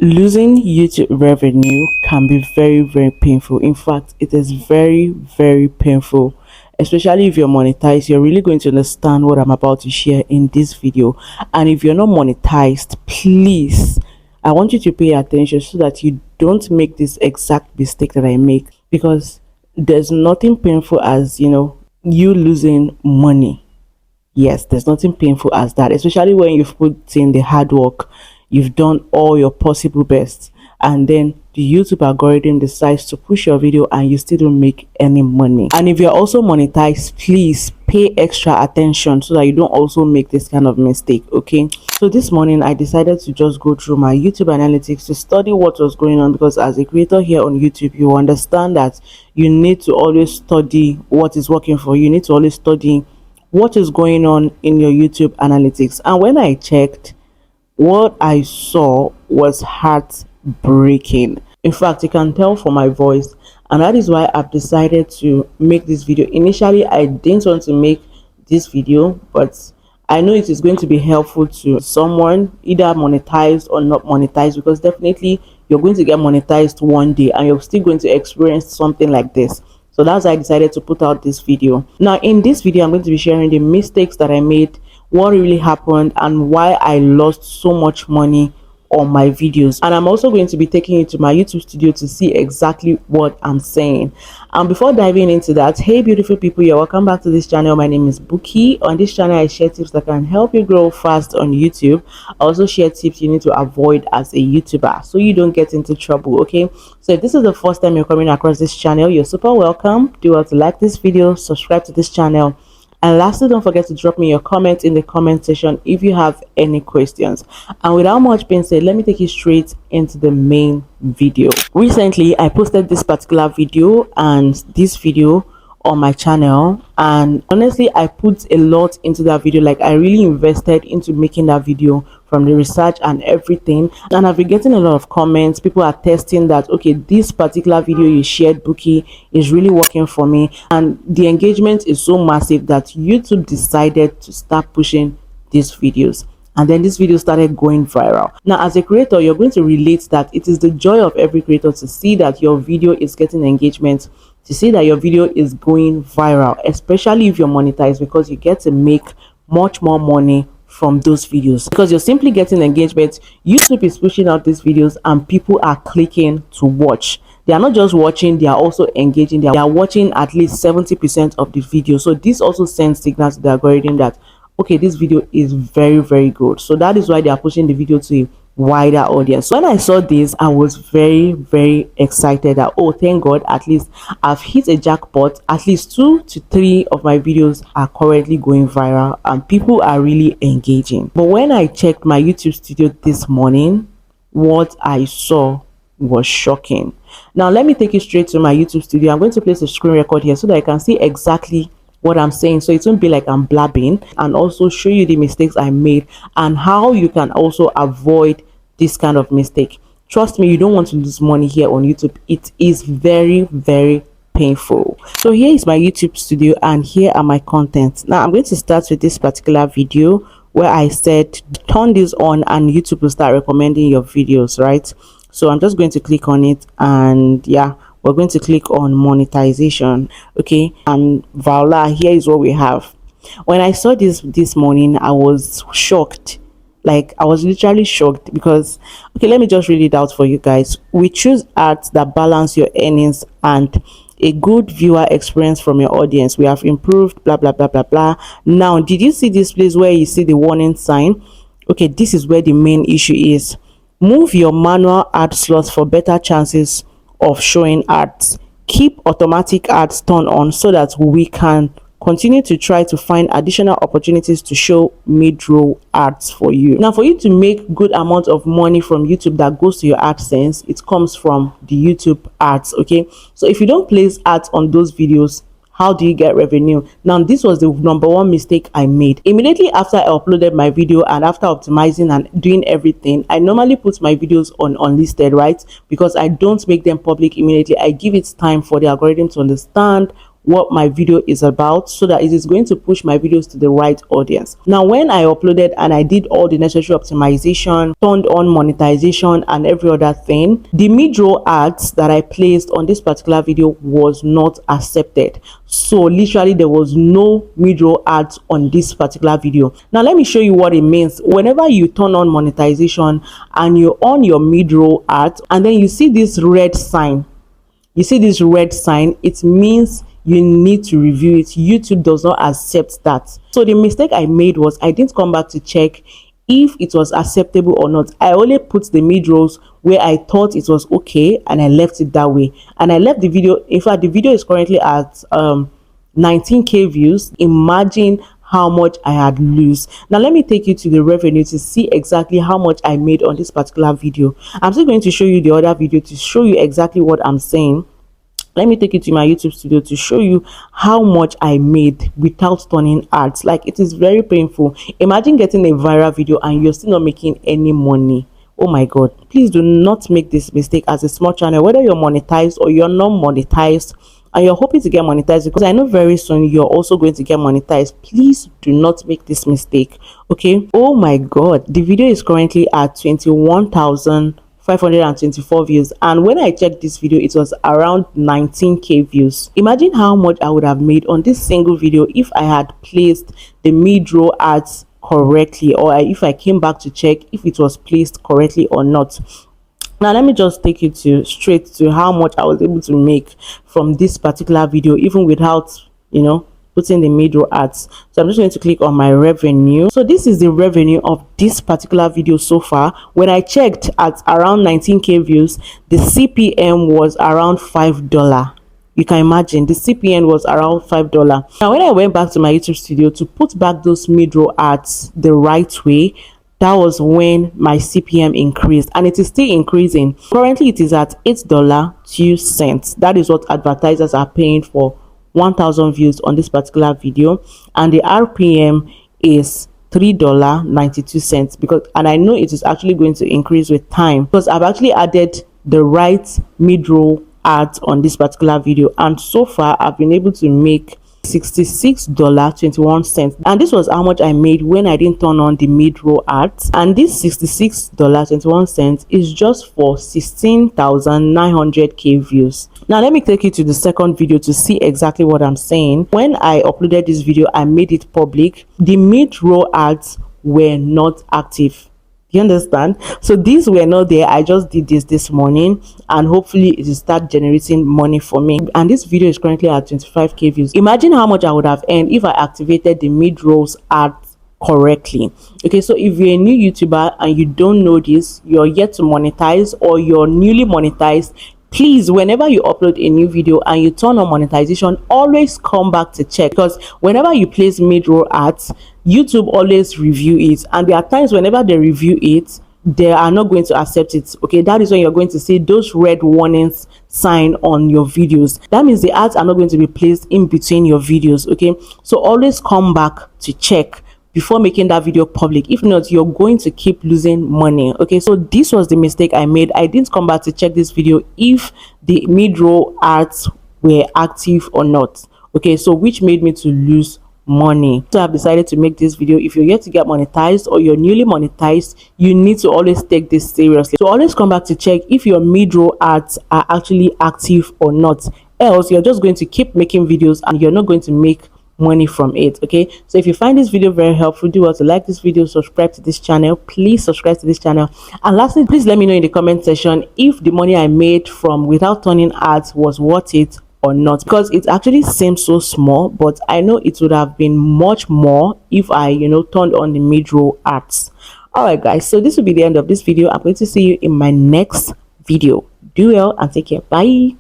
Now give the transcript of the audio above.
Losing YouTube revenue can be very painful. In fact, it is very painful, especially if you're monetized. You're really going to understand what I'm about to share in this video. And if you're not monetized, please, I want you to pay attention so that you don't make this exact mistake that I make, because there's nothing painful as you losing money. Yes, there's nothing painful as that, especially when you've put in the hard work, you've done all your possible best, and then the YouTube algorithm decides to push your video and you still don't make any money. And if you're also monetized, please pay extra attention so that you don't also make this kind of mistake. Okay, so this morning I decided to just go through my YouTube analytics to study what was going on, because as a creator here on YouTube, you understand that you need to always study what is working for you. You need to always study what is going on in your YouTube analytics. And when I checked, what I saw was heartbreaking. In fact, you can tell from my voice, and that is why I've decided to make this video. Initially, I didn't want to make this video, but I know it is going to be helpful to someone, either monetized or not monetized, because definitely you're going to get monetized one day and you're still going to experience something like this. So that's why I decided to put out this video. Now in this video, I'm going to be sharing the mistakes that I made, what really happened, and why I lost so much money on my videos. And I'm also going to be taking you to my YouTube studio to see exactly what I'm saying. And before diving into that, hey beautiful people, you're welcome back to this channel. My name is Buki. On this channel, I share tips that can help you grow fast on YouTube. I also share tips you need to avoid as a YouTuber so you don't get into trouble. Okay, so if this is the first time you're coming across this channel, you're super welcome. Do well to like this video, subscribe to this channel, and lastly, don't forget to drop me your comments in the comment section if you have any questions. And without much being said, let me take you straight into the main video. Recently, I posted this particular video and this video on my channel, and honestly I put a lot into that video. Like, I really invested into making that video, from the research and everything, and I've been getting a lot of comments. People are testing that, okay, this particular video you shared, Buki, is really working for me, and the engagement is so massive that YouTube decided to start pushing these videos. And then this video started going viral. Now as a creator, you're going to relate that it is the joy of every creator to see that your video is getting engagement, to see that your video is going viral, especially if you're monetized, because you get to make much more money from those videos, because you're simply getting engagement. YouTube is pushing out these videos and people are clicking to watch. They are not just watching, they are also engaging. They are watching at least 70% of the video. So this also sends signals to the algorithm that, okay, this video is very good. So that is why they are pushing the video to a wider audience. So when I saw this, I was very excited that, oh, thank God, at least I've hit a jackpot. At least 2 to 3 of my videos are currently going viral and people are really engaging. But when I checked my YouTube studio this morning, what I saw was shocking. Now let me take you straight to my YouTube studio. I'm going to place a screen record here so that I can see exactly what I'm saying, so it won't be like I'm blabbing, and also show you the mistakes I made and how you can also avoid this kind of mistake. Trust me, you don't want to lose money here on YouTube. It is very painful. So here is my YouTube studio and here are my contents. Now I'm going to start with this particular video where I said turn this on and YouTube will start recommending your videos, right? So I'm just going to click on it, and yeah, we're going to click on monetization. Okay, and voila, here is what we have. When I saw this morning, I was shocked. Like, I was literally shocked, because, okay, let me just read it out for you guys. We choose ads that balance your earnings and a good viewer experience from your audience. We have improved blah blah. Now, did you see this place where you see the warning sign? Okay, this is where the main issue is. Move your manual ad slots for better chances of showing ads. Keep automatic ads turned on so that we can continue to try to find additional opportunities to show mid-roll ads for you. Now, for you to make good amount of money from YouTube that goes to your AdSense, it comes from the YouTube ads. Okay, so if you don't place ads on those videos, how do you get revenue? Now, this was the number one mistake I made. Immediately after I uploaded my video and after optimizing and doing everything, I normally put my videos on unlisted, right? Because I don't make them public immediately. I give it time for the algorithm to understand what my video is about, so that it is going to push my videos to the right audience. Now, when I uploaded and I did all the necessary optimization, turned on monetization and every other thing, the mid-roll ads that I placed on this particular video was not accepted. So literally there was no mid-roll ads on this particular video. Now let me show you what it means. Whenever you turn on monetization and you're on your mid-roll ads and then you see this red sign, it means you need to review it. YouTube does not accept that. So the mistake I made was I didn't come back to check if it was acceptable or not. I only put the mid-rolls where I thought it was okay and I left it that way, and I left the video. In fact, the video is currently at 19k views. Imagine how much I had lose. Now let me take you to the revenue to see exactly how much I made on this particular video. I'm still going to show you the other video to show you exactly what I'm saying. Let me take you to my YouTube studio to show you how much I made without turning ads. Like, it is very painful. Imagine getting a viral video and you're still not making any money. Oh my god, please do not make this mistake as a small channel, whether you're monetized or you're not monetized and you're hoping to get monetized, because I know very soon you're also going to get monetized. Please do not make this mistake, okay? Oh my god, the video is currently at 21,524 views, and when I checked this video it was around 19k views. Imagine how much I would have made on this single video if I had placed the mid-roll ads correctly, or if I came back to check if it was placed correctly or not. Now let me just take you straight to how much I was able to make from this particular video, even without putting the mid-roll ads. So I'm just going to click on my revenue. So this is the revenue of this particular video so far. When I checked at around 19k views, the CPM was around $5. You can imagine the CPM was around $5. Now when I went back to my YouTube studio to put back those mid-roll ads the right way, that was when my CPM increased, and it is still increasing. Currently it is at $8.02. That is what advertisers are paying for 1,000 views on this particular video, and the RPM is $3.92, because, and I know it is actually going to increase with time because I've actually added the right mid-roll ads on this particular video, and so far I've been able to make $66.21, and this was how much I made when I didn't turn on the mid-roll ads. And this $66.21 is just for 16,900k views. Now let me take you to the second video to see exactly what I'm saying. When I uploaded this video, I made it public. The mid-roll ads were not active. You understand? So these were not there. I just did this morning, and hopefully it will start generating money for me. And this video is currently at 25k views. Imagine how much I would have earned if I activated the mid-rolls ads correctly. Okay, so if you're a new YouTuber and you don't know this, you're yet to monetize, or you're newly monetized, please, whenever you upload a new video and you turn on monetization, always come back to check, because whenever you place mid-roll ads, YouTube always review it, and there are times whenever they review it, they are not going to accept it. Okay, that is when you're going to see those red warnings sign on your videos. That means the ads are not going to be placed in between your videos. Okay, so always come back to check before making that video public. If not, you're going to keep losing money. Okay, so this was the mistake I made. I didn't come back to check this video if the mid-roll ads were active or not. Okay, so which made me to lose money. So I've decided to make this video. If you're yet to get monetized or you're newly monetized, you need to always take this seriously. So always come back to check if your mid-roll ads are actually active or not, else you're just going to keep making videos and you're not going to make money from it. Okay, so if you find this video very helpful, do also like this video, subscribe to this channel. Please subscribe to this channel, and lastly, please let me know in the comment section if the money I made from without turning ads was worth it or not, because it actually seems so small, but I know it would have been much more if I turned on the mid-roll ads. All right guys, so this will be the end of this video. I'm going to see you in my next video. Do well and take care. Bye.